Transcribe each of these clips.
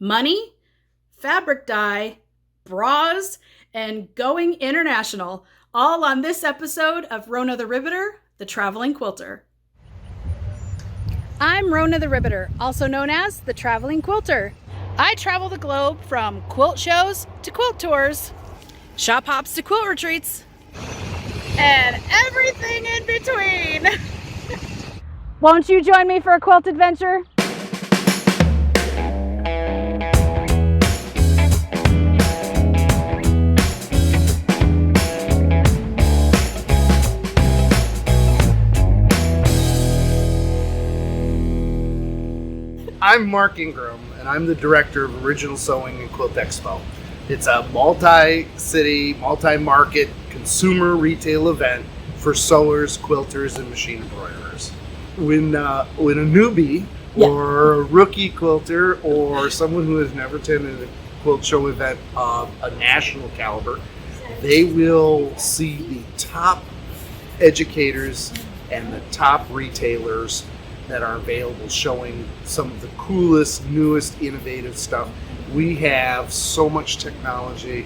money, fabric dye, bras, and going international, all on this episode of Rona the Riveter, the Traveling Quilter. I'm Rona the Riveter, also known as the Traveling Quilter. I travel the globe from quilt shows to quilt tours, shop hops to quilt retreats, and everything in between. Won't you join me for a quilt adventure? I'm Mark Ingram, and I'm the director of Original Sewing and Quilt Expo. It's a multi-city, multi-market consumer retail event for sewers, quilters, and machine embroiderers. When a newbie or a rookie quilter or someone who has never attended a quilt show event of a national caliber, they will see the top educators and the top retailers that are available, showing some of the coolest, newest, innovative stuff. We have so much technology,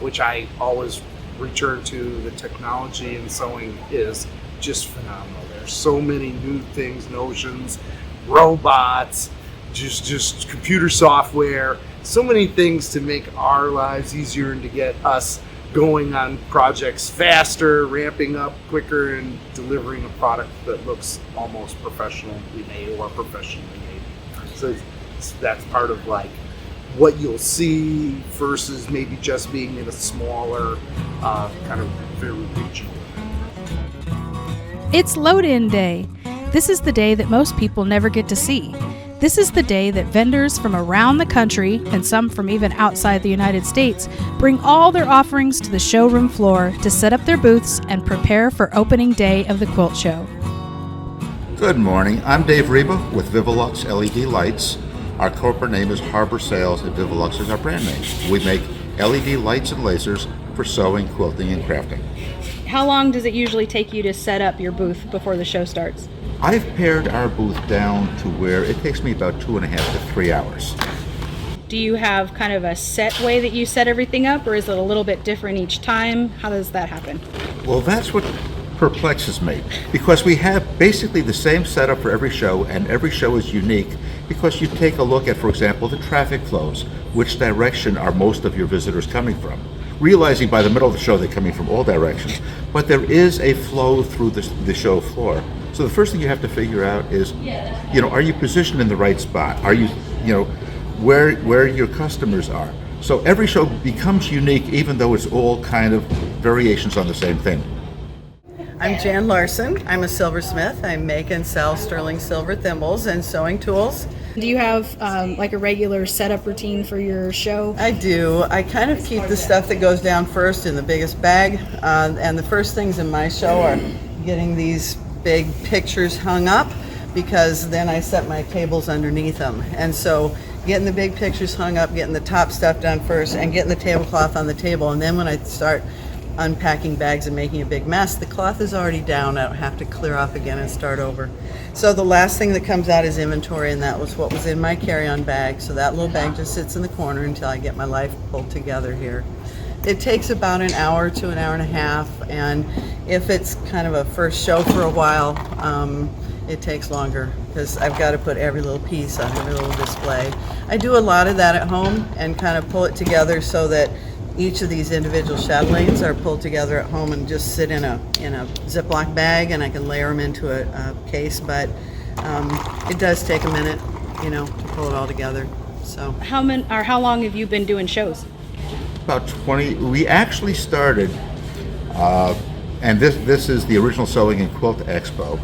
which I always return to. The technology in sewing is just phenomenal. There's so many new things, notions, robots, just computer software, so many things to make our lives easier and to get us going on projects faster, ramping up quicker, and delivering a product that looks almost professionally made or professionally made. So that's part of like what you'll see versus maybe just being in a smaller, kind of very regional. It's load-in day. This is the day that most people never get to see. This is the day that vendors from around the country, and some from even outside the United States, bring all their offerings to the showroom floor to set up their booths and prepare for opening day of the quilt show. Good morning. I'm Dave Reba with Vivilux LED Lights. Our corporate name is Harbor Sales, and Vivilux is our brand name. We make LED lights and lasers for sewing, quilting, and crafting. How long does it usually take you to set up your booth before the show starts? I've pared our booth down to where it takes me about 2.5 to 3 hours. Do you have kind of a set way that you set everything up, or is it a little bit different each time? How does that happen? Well, that's what perplexes me, because we have basically the same setup for every show, and every show is unique because you take a look at, for example, the traffic flows. Which direction are most of your visitors coming from? Realizing by the middle of the show they're coming from all directions, but there is a flow through the show floor. So the first thing you have to figure out is, are you positioned in the right spot? Are you, where your customers are? So every show becomes unique, even though it's all kind of variations on the same thing. I'm Jan Larson. I'm a silversmith. I make and sell sterling silver thimbles and sewing tools. Do you have like a regular setup routine for your show? I do. I kind of keep the stuff that goes down first in the biggest bag. And the first things in my show are getting these big pictures hung up, because then I set my tables underneath them. And so getting the big pictures hung up, getting the top stuff done first, and getting the tablecloth on the table. And then when I start unpacking bags and making a big mess, the cloth is already down. I don't have to clear off again and start over. So the last thing that comes out is inventory, and that was what was in my carry-on bag. So that little bag just sits in the corner until I get my life pulled together here. It takes about an hour to an hour and a half, and if it's kind of a first show for a while, it takes longer because I've got to put every little piece on every little display. I do a lot of that at home and kind of pull it together so that each of these individual chatelaines are pulled together at home and just sit in a Ziploc bag, and I can layer them into a case, but it does take a minute, to pull it all together. So how long have you been doing shows? About 20. We actually started, and this is the Original Sewing and Quilt Expo.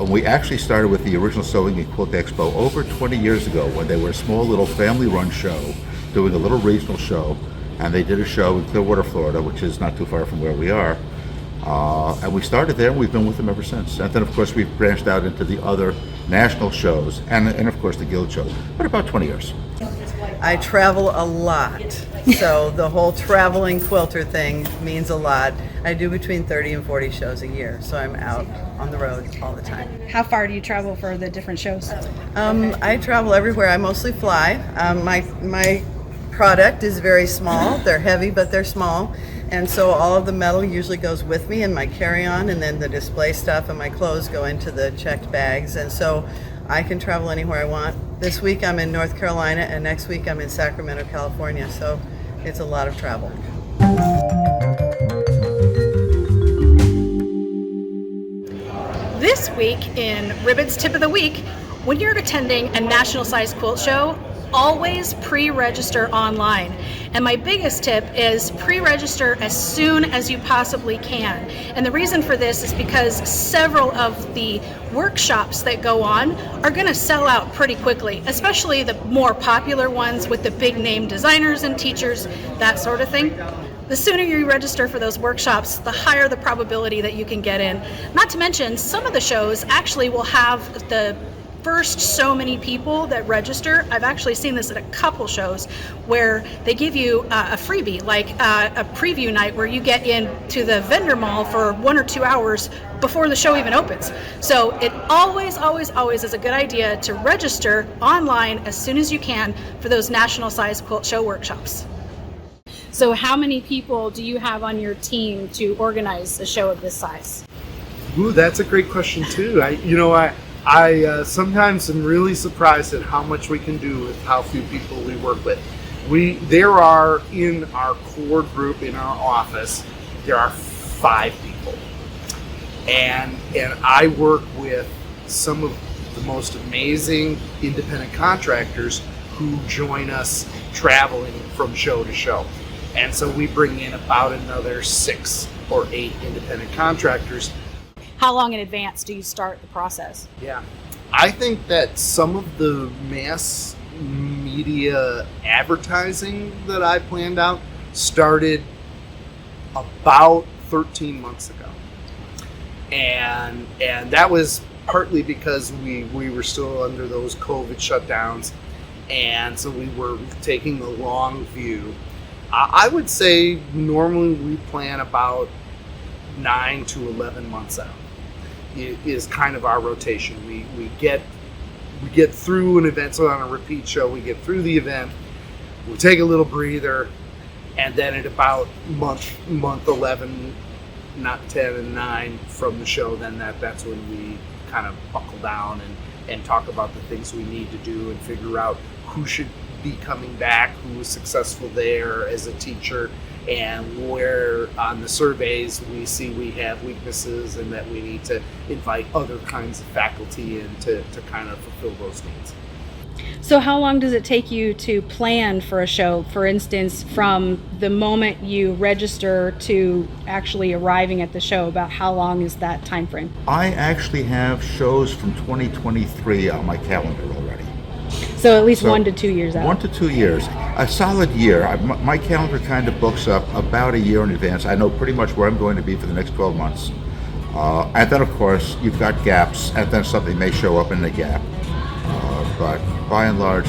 We actually started with the Original Sewing and Quilt Expo over 20 years ago, when they were a small little family-run show, doing a little regional show, and they did a show in Clearwater, Florida, which is not too far from where we are. And we started there, and we've been with them ever since. And then, of course, we've branched out into the other national shows, and of course, the guild shows, but about 20 years. I travel a lot, so the whole traveling quilter thing means a lot. I do between 30 and 40 shows a year, so I'm out on the road all the time. How far do you travel for the different shows? I travel everywhere. I mostly fly. My product is very small. They're heavy, but they're small. And so all of the metal usually goes with me in my carry-on, and then the display stuff and my clothes go into the checked bags. And so I can travel anywhere I want. This week I'm in North Carolina, and next week I'm in Sacramento, California. So it's a lot of travel. This week in Ribbon's Tip of the Week, when you're attending a national size quilt show, always pre-register online. And my biggest tip is pre-register as soon as you possibly can. And the reason for this is because several of the workshops that go on are going to sell out pretty quickly, especially the more popular ones with the big name designers and teachers, that sort of thing. The sooner you register for those workshops, the higher the probability that you can get in. Not to mention, some of the shows actually will have the first so many people that register. I've actually seen this at a couple shows where they give you a freebie, like a preview night where you get into the vendor mall for 1 or 2 hours before the show even opens. So it always is a good idea to register online as soon as you can for those national size quilt show workshops. So how many people do you have on your team to organize a show of this size? Ooh, that's a great question too. I sometimes am really surprised at how much we can do with how few people we work with. There are, in our core group in our office, there are 5 people. And I work with some of the most amazing independent contractors who join us traveling from show to show. And so we bring in about another 6 or 8 independent contractors. How long in advance do you start the process? Yeah, I think that some of the mass media advertising that I planned out started about 13 months ago. And that was partly because we were still under those COVID shutdowns. And so we were taking the long view. I would say normally we plan about 9 to 11 months out. Is kind of our rotation. We get through an event, so on a repeat show, we get through the event, we take a little breather, and then at about month 11, not 10 and 9 from the show, then that's when we kind of buckle down and talk about the things we need to do and figure out who should be coming back, who was successful there as a teacher, and where on the surveys we see we have weaknesses and that we need to invite other kinds of faculty in to kind of fulfill those needs. So how long does it take you to plan for a show? For instance, from the moment you register to actually arriving at the show, about how long is that time frame? I actually have shows from 2023 on my calendar already. So at least 1 to 2 years out. 1 to 2 years. A solid year. My calendar kind of books up about a year in advance. I know pretty much where I'm going to be for the next 12 months. And then, of course, you've got gaps, and then something may show up in the gap. But by and large,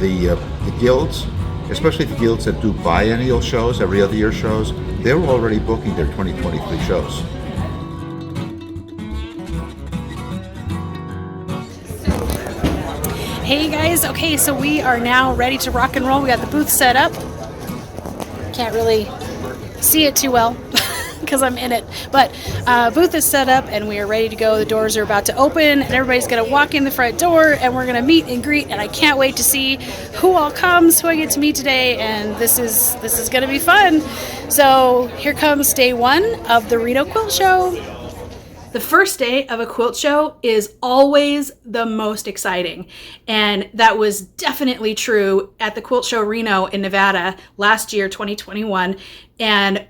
the guilds, especially the guilds that do biennial shows, every other year shows, they're already booking their 2023 shows. Hey guys, okay, so we are now ready to rock and roll. We got the booth set up. Can't really see it too well because I'm in it, but booth is set up and we are ready to go. The doors are about to open and everybody's gonna walk in the front door and we're gonna meet and greet, and I can't wait to see who all comes, who I get to meet today, and this is gonna be fun. So here comes day 1 of the Reno Quilt Show. The first day of a quilt show is always the most exciting, and that was definitely true at the Quilt Show Reno in Nevada last year, 2021, and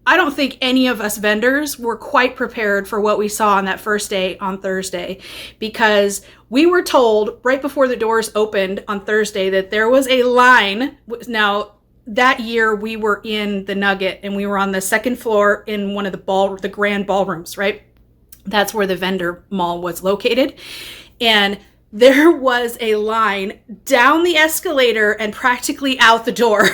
I don't think any of us vendors were quite prepared for what we saw on that first day on Thursday, because we were told right before the doors opened on Thursday that there was a line. Now, that year we were in the Nugget and we were on the second floor in one of the grand ballrooms, right? That's where the vendor mall was located. And there was a line down the escalator and practically out the door.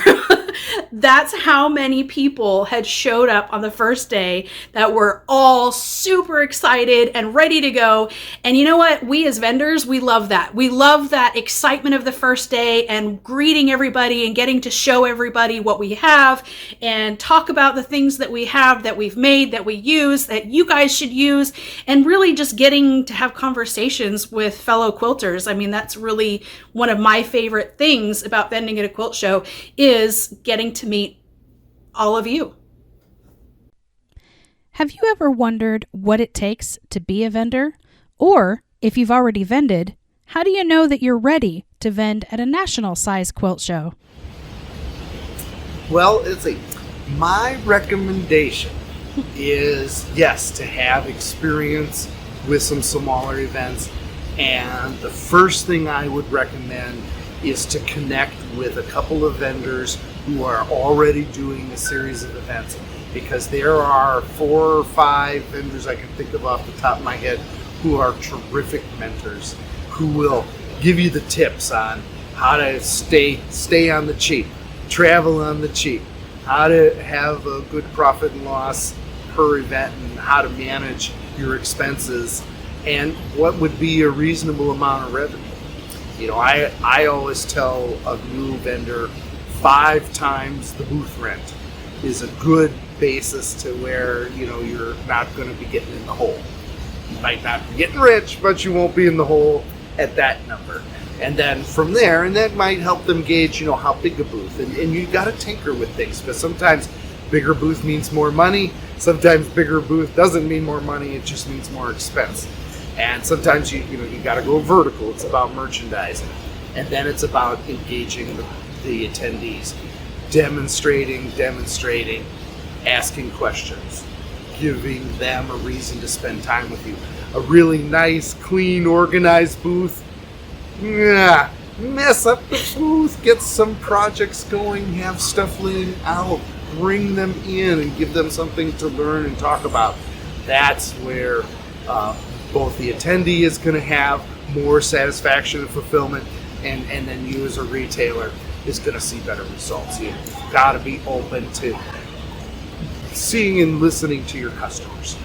That's how many people had showed up on the first day that were all super excited and ready to go. And you know what? We as vendors, we love that. We love that excitement of the first day and greeting everybody and getting to show everybody what we have and talk about the things that we have, that we've made, that we use, that you guys should use, and really just getting to have conversations with fellow quilters. I mean, that's really one of my favorite things about vending at a quilt show, is getting to meet all of you. Have you ever wondered what it takes to be a vendor? Or, if you've already vended, how do you know that you're ready to vend at a national size quilt show? Well, my recommendation is, yes, to have experience with some smaller events. And the first thing I would recommend is to connect with a couple of vendors who are already doing a series of events, because there are 4 or 5 vendors I can think of off the top of my head who are terrific mentors, who will give you the tips on how to stay on the cheap, travel on the cheap, how to have a good profit and loss per event, and how to manage your expenses, and what would be a reasonable amount of revenue. You know, I always tell a new vendor 5 times the booth rent is a good basis to where, you know, you're not going to be getting in the hole. You might not be getting rich, but you won't be in the hole at that number. And then from there, and that might help them gauge, you know, how big a booth. And you got to tinker with things, because sometimes bigger booth means more money. Sometimes bigger booth doesn't mean more money. It just means more expense. And sometimes you got to go vertical. It's about merchandising, and then it's about engaging the attendees, demonstrating, asking questions, giving them a reason to spend time with you. A really nice, clean, organized booth. Yeah, mess up the booth, get some projects going, have stuff laying out, bring them in and give them something to learn and talk about. That's where both the attendee is going to have more satisfaction and fulfillment, and then you as a retailer is going to see better results. You've got to be open to seeing and listening to your customers.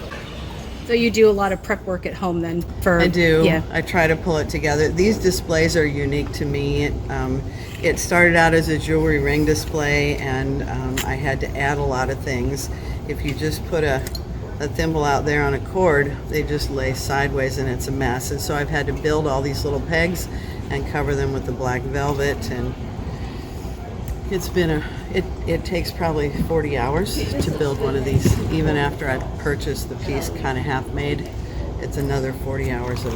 So you do a lot of prep work at home then? I do. Yeah. I try to pull it together. These displays are unique to me. It started out as a jewelry ring display, and I had to add a lot of things. If you just put a thimble out there on a cord, they just lay sideways and it's a mess. And so I've had to build all these little pegs and cover them with the black velvet, and it's been it takes probably 40 hours to build one of these. Even after I purchased the piece kind of half made, it's another 40 hours of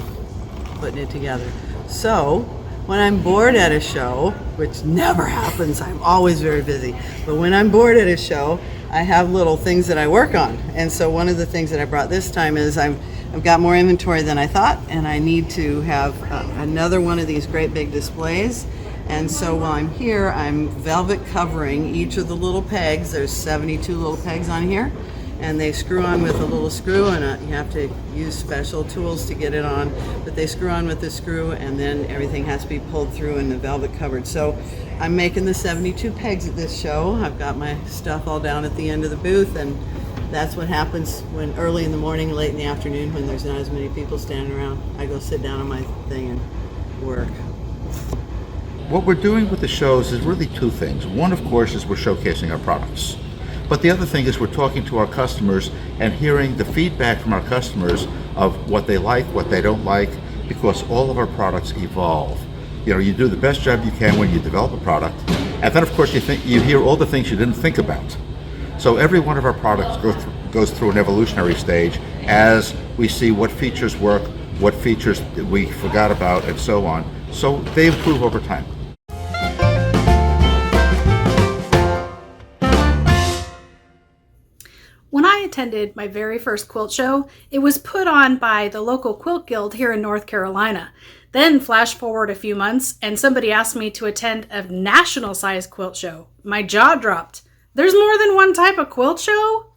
putting it together. So when I'm bored at a show, which never happens, I'm always very busy, but when I'm bored at a show, I have little things that I work on. And so one of the things that I brought this time is I've got more inventory than I thought, and I need to have another one of these great big displays. And so while I'm here, I'm velvet covering each of the little pegs. There's 72 little pegs on here, and they screw on with a little screw, and you have to use special tools to get it on, but they screw on with the screw, and then everything has to be pulled through and the velvet covered. So I'm making the 72 pegs at this show. I've got my stuff all down at the end of the booth, and that's what happens when early in the morning, late in the afternoon, when there's not as many people standing around. I go sit down on my thing and work. What we're doing with the shows is really 2 things. One, of course, is we're showcasing our products. But the other thing is we're talking to our customers and hearing the feedback from our customers of what they like, what they don't like, because all of our products evolve. You know, you do the best job you can when you develop a product, and then of course you hear all the things you didn't think about. So every one of our products goes through an evolutionary stage as we see what features work, what features we forgot about, and so on. So they improve over time. When I attended my very first quilt show, it was put on by the local quilt guild here in North Carolina. Then flash forward a few months and somebody asked me to attend a national size quilt show. My jaw dropped. There's more than one type of quilt show?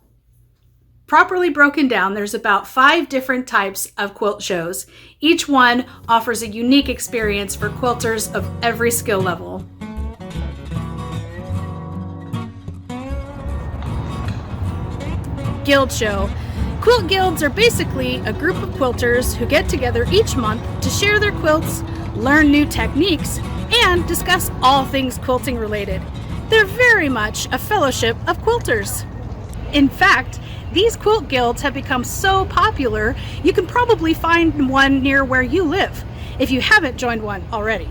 Properly broken down, there's about 5 different types of quilt shows. Each one offers a unique experience for quilters of every skill level. Guild show. Quilt guilds are basically a group of quilters who get together each month to share their quilts, learn new techniques, and discuss all things quilting related. They're very much a fellowship of quilters. In fact, these quilt guilds have become so popular, you can probably find one near where you live, if you haven't joined one already.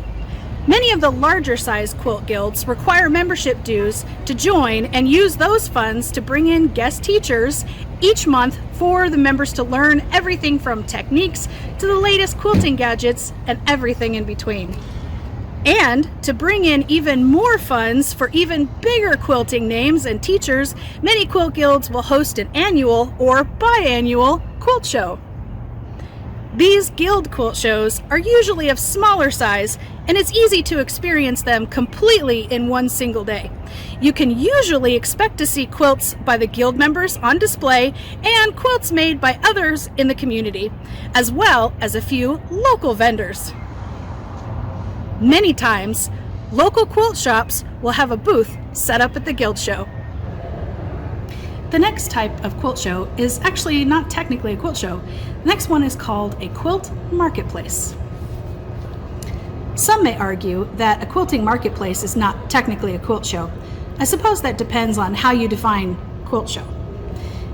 Many of the larger size quilt guilds require membership dues to join and use those funds to bring in guest teachers each month for the members to learn everything from techniques to the latest quilting gadgets and everything in between. And to bring in even more funds for even bigger quilting names and teachers, many quilt guilds will host an annual or biannual quilt show. These guild quilt shows are usually of smaller size, and it's easy to experience them completely in one single day. You can usually expect to see quilts by the guild members on display and quilts made by others in the community, as well as a few local vendors. Many times, local quilt shops will have a booth set up at the guild show. The next type of quilt show is actually not technically a quilt show. The next one is called a quilt marketplace. Some may argue that a quilting marketplace is not technically a quilt show. I suppose that depends on how you define quilt show.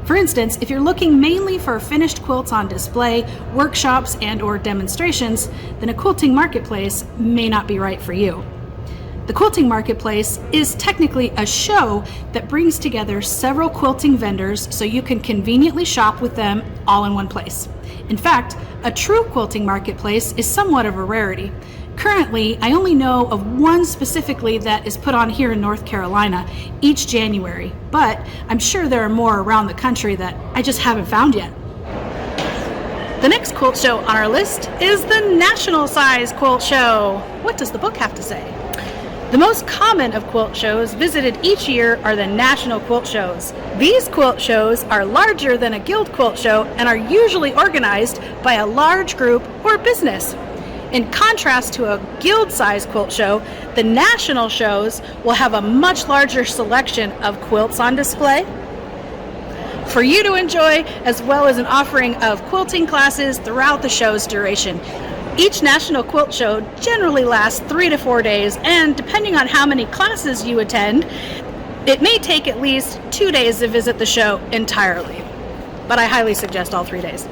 For instance, if you're looking mainly for finished quilts on display, workshops, and/or demonstrations, then a quilting marketplace may not be right for you. The quilting marketplace is technically a show that brings together several quilting vendors so you can conveniently shop with them all in one place. In fact, a true quilting marketplace is somewhat of a rarity. Currently, I only know of one specifically that is put on here in North Carolina each January, but I'm sure there are more around the country that I just haven't found yet. The next quilt show on our list is the National Size Quilt Show. What does the book have to say? The most common of quilt shows visited each year are the national quilt shows. These quilt shows are larger than a guild quilt show and are usually organized by a large group or business. In contrast to a guild-sized quilt show, the national shows will have a much larger selection of quilts on display for you to enjoy, as well as an offering of quilting classes throughout the show's duration. Each national quilt show generally lasts 3 to 4 days, and depending on how many classes you attend, it may take at least 2 days to visit the show entirely. But I highly suggest all 3 days.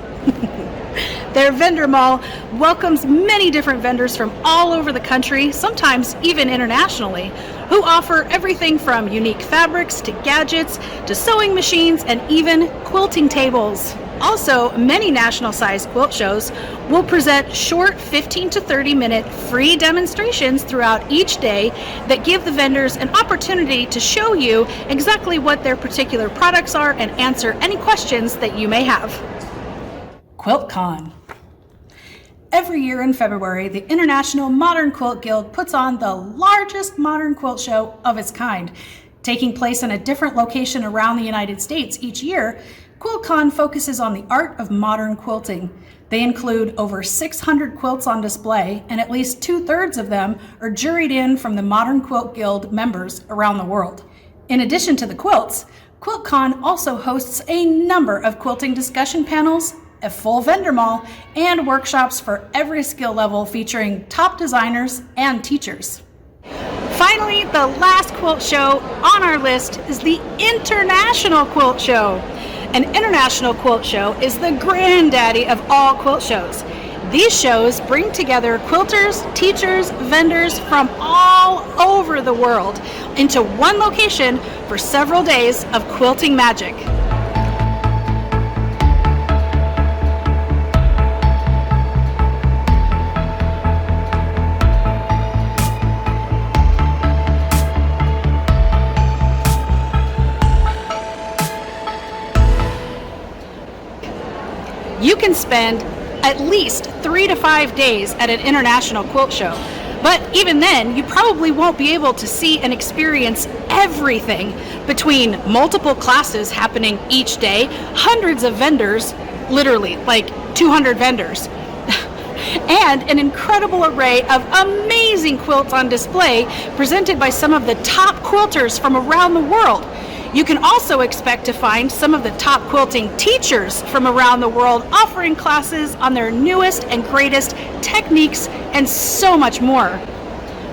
Their vendor mall welcomes many different vendors from all over the country, sometimes even internationally, who offer everything from unique fabrics to gadgets to sewing machines and even quilting tables. Also, many national-sized quilt shows will present short 15 to 30-minute free demonstrations throughout each day that give the vendors an opportunity to show you exactly what their particular products are and answer any questions that you may have. QuiltCon. Every year in February, the International Modern Quilt Guild puts on the largest modern quilt show of its kind. Taking place in a different location around the United States each year, QuiltCon focuses on the art of modern quilting. They include over 600 quilts on display, and at least 2/3 of them are juried in from the Modern Quilt Guild members around the world. In addition to the quilts, QuiltCon also hosts a number of quilting discussion panels, a full vendor mall, and workshops for every skill level featuring top designers and teachers. Finally, the last quilt show on our list is the International Quilt Show. An international quilt show is the granddaddy of all quilt shows. These shows bring together quilters, teachers, vendors from all over the world into one location for several days of quilting magic. You can spend at least 3 to 5 days at an international quilt show. But even then, you probably won't be able to see and experience everything between multiple classes happening each day, hundreds of vendors, literally like 200 vendors, and an incredible array of amazing quilts on display presented by some of the top quilters from around the world. You can also expect to find some of the top quilting teachers from around the world offering classes on their newest and greatest techniques and so much more.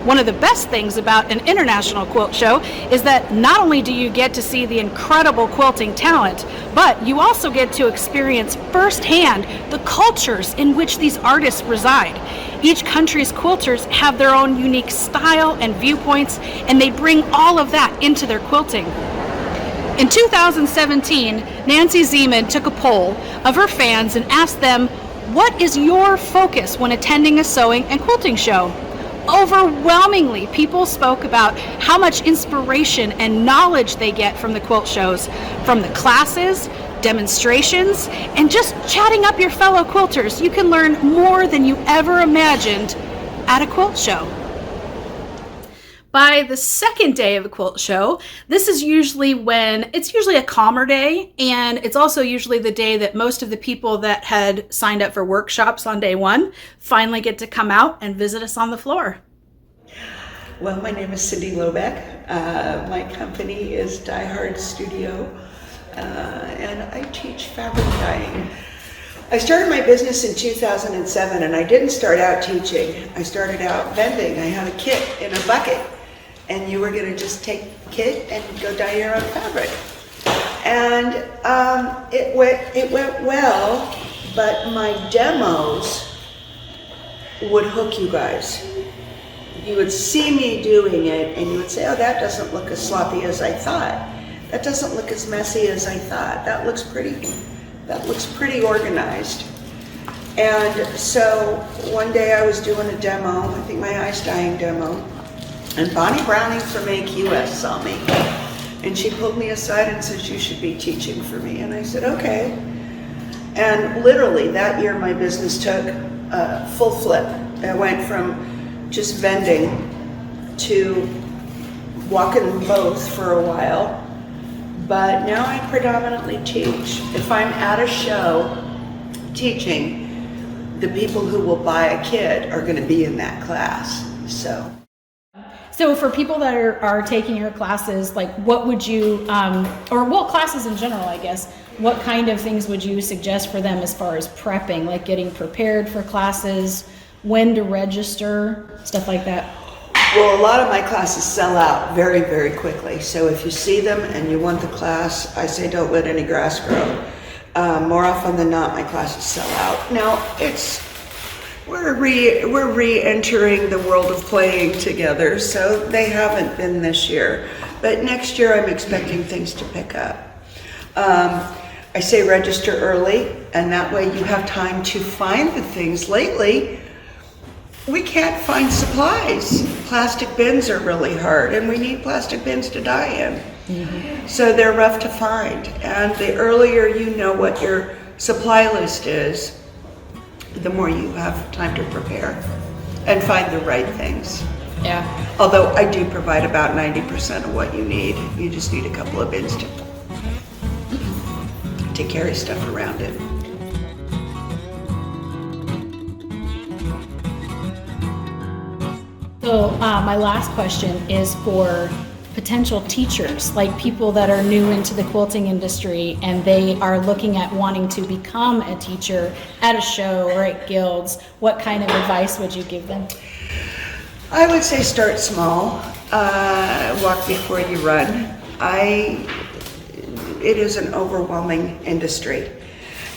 One of the best things about an international quilt show is that not only do you get to see the incredible quilting talent, but you also get to experience firsthand the cultures in which these artists reside. Each country's quilters have their own unique style and viewpoints, and they bring all of that into their quilting. In 2017, Nancy Zeman took a poll of her fans and asked them, "What is your focus when attending a sewing and quilting show?" Overwhelmingly, people spoke about how much inspiration and knowledge they get from the quilt shows, from the classes, demonstrations, and just chatting up your fellow quilters. You can learn more than you ever imagined at a quilt show. By the second day of the quilt show, this is usually a calmer day, and it's also usually the day that most of the people that had signed up for workshops on day one finally get to come out and visit us on the floor. Well, my name is Cindy Lobeck. My company is Die Hard Studio, and I teach fabric dyeing. I started my business in 2007, and I didn't start out teaching. I started out vending. I had a kit in a bucket, and you were going to just take the kit and go dye your own fabric. And it went well, but my demos would hook you guys. You would see me doing it, and you would say, "Oh, that doesn't look as sloppy as I thought. That doesn't look as messy as I thought. That looks pretty organized." And so one day I was doing a demo, I think my ice dyeing demo, and Bonnie Browning from AQS saw me, and she pulled me aside and said, "You should be teaching for me." And I said, "Okay." And literally that year my business took a full flip. I went from just vending to walking both for a while, but now I predominantly teach. If I'm at a show teaching, the people who will buy a kit are going to be in that class. So for people that are taking your classes, like what would you, or well, classes in general, I guess, what kind of things would you suggest for them as far as prepping, like getting prepared for classes, when to register, stuff like that? Well, a lot of my classes sell out very, very quickly. So if you see them and you want the class, I say don't let any grass grow. More often than not, my classes sell out. Now, we're re-entering the world of playing together, so they haven't been this year. But next year, I'm expecting things to pick up. I say register early, and that way you have time to find the things. Lately, we can't find supplies. Plastic bins are really hard, and we need plastic bins to dye in. Mm-hmm. So they're rough to find. And the earlier you know what your supply list is, the more you have time to prepare and find the right things. Yeah. Although I do provide about 90% of what you need. You just need a couple of bins to carry stuff around in. So my last question is for potential teachers, like people that are new into the quilting industry and they are looking at wanting to become a teacher at a show or at guilds. What kind of advice would you give them? I would say start small, walk before you run. It is an overwhelming industry,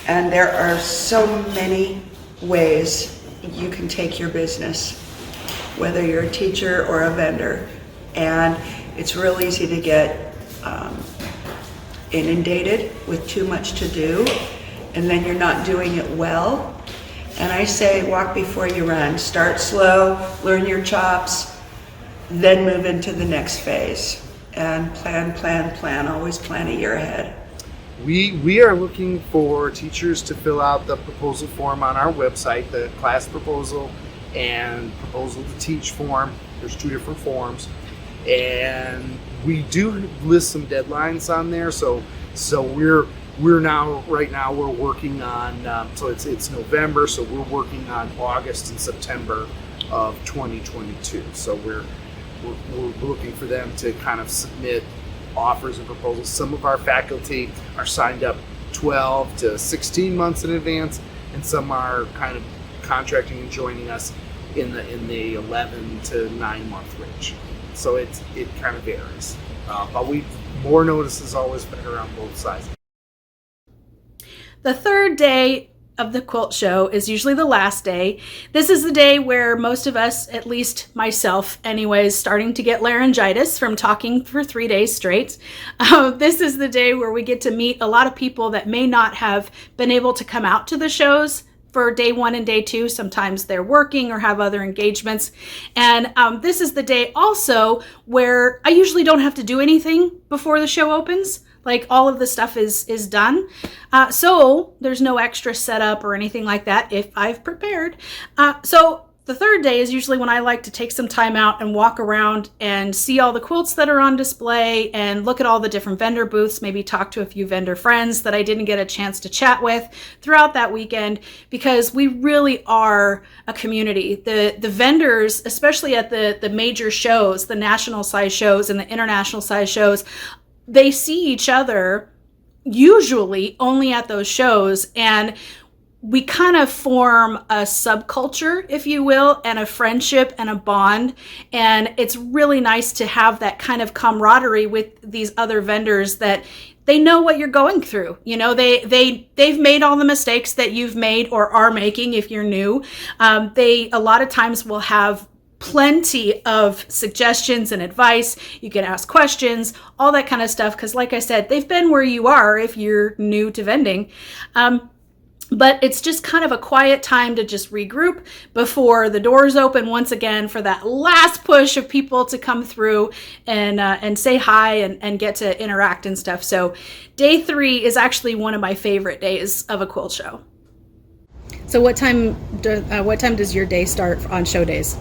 and there are so many ways you can take your business, whether you're a teacher or a vendor, and it's real easy to get inundated with too much to do, and then you're not doing it well. And I say walk before you run. Start slow, learn your chops, then move into the next phase. And plan. Always plan a year ahead. We are looking for teachers to fill out the proposal form on our website, the class proposal and proposal to teach form. There's 2 different forms, and we do list some deadlines on there. So we're now right now we're working on so it's November, so we're working on August and September of 2022. So we're looking for them to kind of submit offers and proposals. Some of our faculty are signed up 12 to 16 months in advance, and some are kind of contracting and joining us in the 11 to 9 month range. So it kind of varies, but more notice is always better on both sides. The third day of the quilt show is usually the last day. This is the day where most of us, at least myself anyways, starting to get laryngitis from talking for 3 days straight. This is the day where we get to meet a lot of people that may not have been able to come out to the shows for day 1 and day 2. Sometimes they're working or have other engagements. And this is the day also where I usually don't have to do anything before the show opens. Like, all of the stuff is done. So there's no extra setup or anything like that if I've prepared. So the third day is usually when I like to take some time out and walk around and see all the quilts that are on display and look at all the different vendor booths, maybe talk to a few vendor friends that I didn't get a chance to chat with throughout that weekend, because we really are a community. The vendors, especially at the major shows, the national size shows and the international size shows, they see each other usually only at those shows, and we kind of form a subculture, if you will, and a friendship and a bond. And it's really nice to have that kind of camaraderie with these other vendors that they know what you're going through. You know, they've made all the mistakes that you've made or are making if you're new. They a lot of times will have plenty of suggestions and advice. You can ask questions, all that kind of stuff, because like I said, they've been where you are if you're new to vending. But it's just kind of a quiet time to just regroup before the doors open once again for that last push of people to come through and say hi and get to interact and stuff. So day 3 is actually one of my favorite days of a quilt show. So what time does your day start on show days?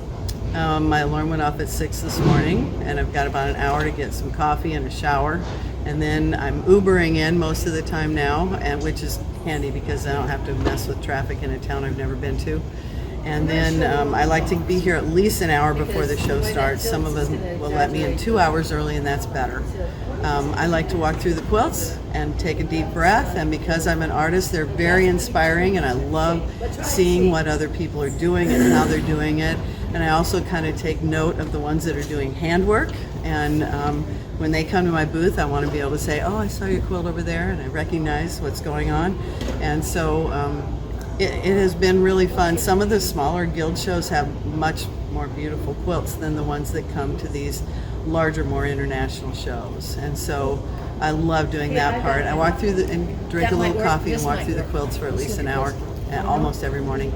My alarm went off at 6 this morning, and I've got about an hour to get some coffee and a shower. And then I'm Ubering in most of the time now, and which is handy because I don't have to mess with traffic in a town I've never been to. And then I like to be here at least an hour before the show starts. Some of them will let me in 2 hours early, and that's better. I like to walk through the quilts and take a deep breath, and because I'm an artist, they're very inspiring, and I love seeing what other people are doing and how they're doing it. And I also kind of take note of the ones that are doing handwork, and when they come to my booth, I want to be able to say, oh, I saw your quilt over there, and I recognize what's going on. And so it has been really fun. Some of the smaller guild shows have much more beautiful quilts than the ones that come to these larger, more international shows. And so I love doing that part. I walk through and drink a little coffee and walk through the quilts for at least an hour almost every morning.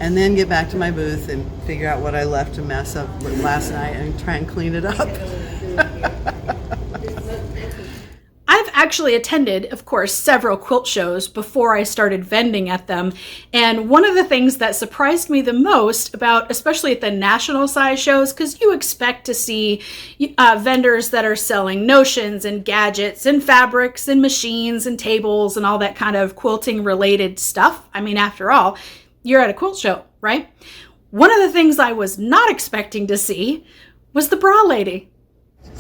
And then get back to my booth and figure out what I left to mess up last night and try and clean it up. I've actually attended, of course, several quilt shows before I started vending at them. And one of the things that surprised me the most about, especially at the national size shows, because you expect to see vendors that are selling notions and gadgets and fabrics and machines and tables and all that kind of quilting related stuff. I mean, after all, you're at a quilt show, right? One of the things I was not expecting to see was the bra lady.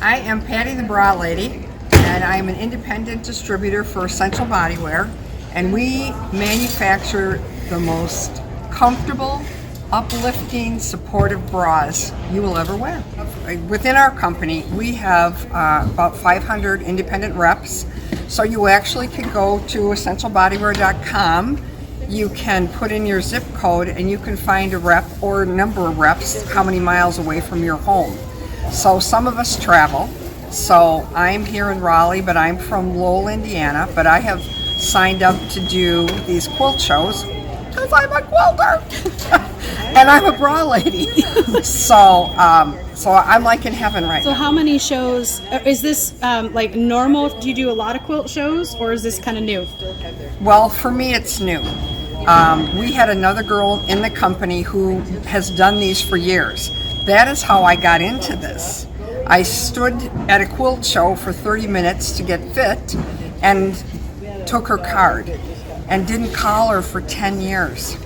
I am Patty the Bra Lady, and I am an independent distributor for Essential Bodywear, and we manufacture the most comfortable, uplifting, supportive bras you will ever wear. Within our company, we have about 500 independent reps, so you actually can go to essentialbodywear.com. You can put in your zip code and you can find a rep or a number of reps how many miles away from your home. So some of us travel. So I'm here in Raleigh, but I'm from Lowell, Indiana, but I have signed up to do these quilt shows because I'm a quilter and I'm a bra lady. So I'm like in heaven right So now. how many shows, is this like normal? Do you do a lot of quilt shows, or is this kind of new? Well, for me it's new. We had another girl in the company who has done these for years. That is how I got into this. I stood at a quilt show for 30 minutes to get fit and took her card and didn't call her for 10 years.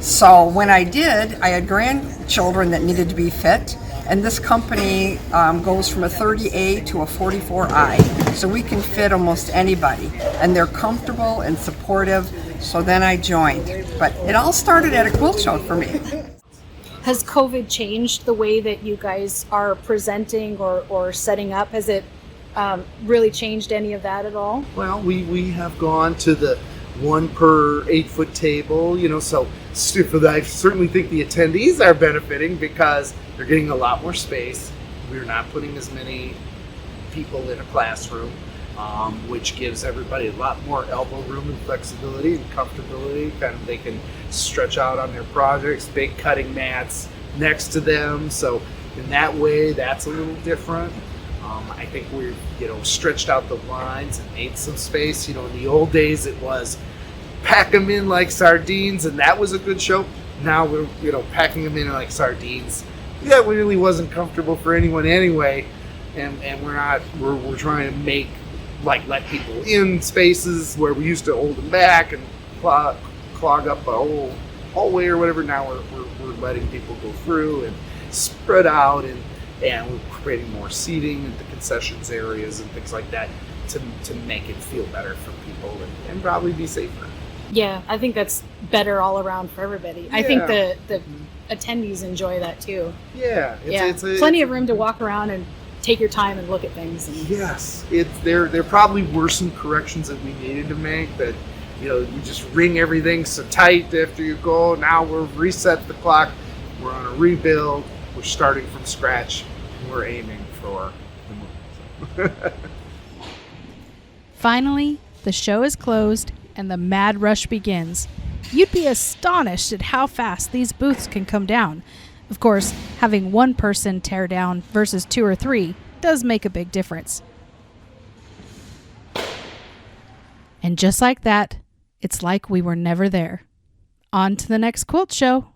So when I did, I had grandchildren that needed to be fit, and this company goes from a 30A to a 44I. So we can fit almost anybody, and they're comfortable and supportive, so then I joined. But it all started at a quilt show for me. Has COVID changed the way that you guys are presenting or setting up? Has it really changed any of that at all? Well, we have gone to the 1 per 8-foot table, so I certainly think the attendees are benefiting because they're getting a lot more space. We're not putting as many people in a classroom, which gives everybody a lot more elbow room and flexibility and comfortability. They can stretch out on their projects, big cutting mats next to them. So in that way, that's a little different. I think we've stretched out the lines and made some space. In the old days it was pack them in like sardines, and that was a good show. Now we're packing them in like sardines. That really wasn't comfortable for anyone anyway, and we're trying to make let people in spaces where we used to hold them back and clog up a whole hallway or whatever. Now we're letting people go through and spread out, and we're creating more seating at the concessions areas and things like that to make it feel better for people and probably be safer. Yeah, I think that's better all around for everybody. Yeah. I think the attendees enjoy that too. Yeah, it's plenty of room to walk around and take your time and look at things. Yes, there probably were some corrections that we needed to make that, you just ring everything so tight after you go. Now we've reset the clock. We're on a rebuild. We're starting from scratch. And we're aiming for the moon. Finally, the show is closed and the mad rush begins. You'd be astonished at how fast these booths can come down. Of course, having one person tear down versus 2 or 3 does make a big difference. And just like that, it's like we were never there. On to the next quilt show.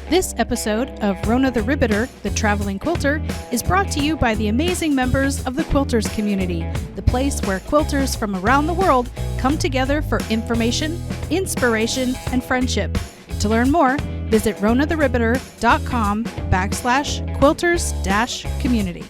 This episode of Rona the Ribbeter, the Traveling Quilter, is brought to you by the amazing members of the Quilters community, the place where quilters from around the world come together for information, inspiration, and friendship. To learn more, visit ronatheribbeter.com/quilters-community.